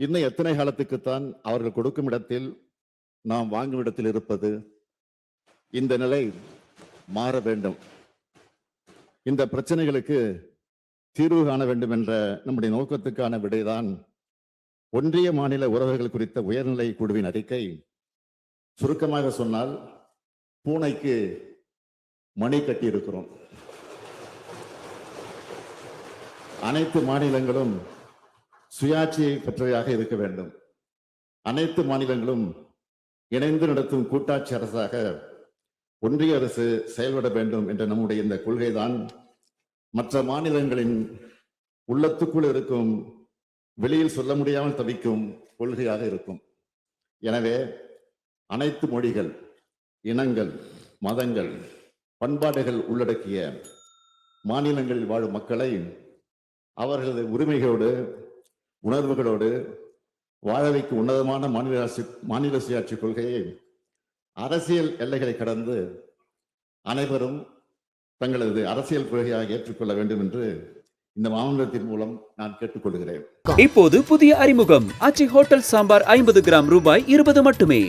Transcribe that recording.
இன்னும் எத்தனை காலத்துக்குத்தான் அவர்கள் கொடுக்கும் இடத்தில் நாம் வாங்கும் இடத்தில் இருப்பது? இந்த நிலை மாற வேண்டும். இந்த பிரச்சனைகளுக்கு தீர்வு காண வேண்டும் என்ற நம்முடைய நோக்கத்துக்கான விடைதான் ஒன்றிய மாநில உறவுகள் குறித்த உயர்நிலை குழுவின் அறிக்கை. சுருக்கமாக சொன்னால், பூனைக்கு மணி கட்டி இருக்கிறோம். அனைத்து மாநிலங்களும் சுயாட்சியை பெற்றவையாக இருக்க வேண்டும். அனைத்து மாநிலங்களும் இணைந்து நடத்தும் கூட்டாட்சி அரசாக ஒன்றிய அரசு செயல்பட வேண்டும் என்ற நம்முடைய இந்த கொள்கைதான் மற்ற மாநிலங்களின் உள்ளத்துக்குள் இருக்கும், வெளியில் சொல்ல முடியாமல் தவிக்கும் கொள்கையாக இருக்கும். எனவே அனைத்து மொழிகள், இனங்கள், மதங்கள், பண்பாடுகள் உள்ளடக்கிய மாநிலங்களில் வாழும் மக்களை அவர்களது உரிமைகளோடு, உணர்வுகளோடு வாழ வைக்கும் உன்னதமான மாநில சுயாட்சி கொள்கையை அரசியல் எல்லைகளை கடந்து அனைவரும் தங்களது அரசியல் கொள்கையாக ஏற்றுக்கொள்ள வேண்டும் என்று இந்த மாமன்றத்தின் மூலம் நான் கேட்டுக்கொள்கிறேன். இப்போது புதிய அறிமுகம், ஆச்சி ஹோட்டல் சாம்பார் 50 கிராம் ரூபாய் 20 மட்டுமே.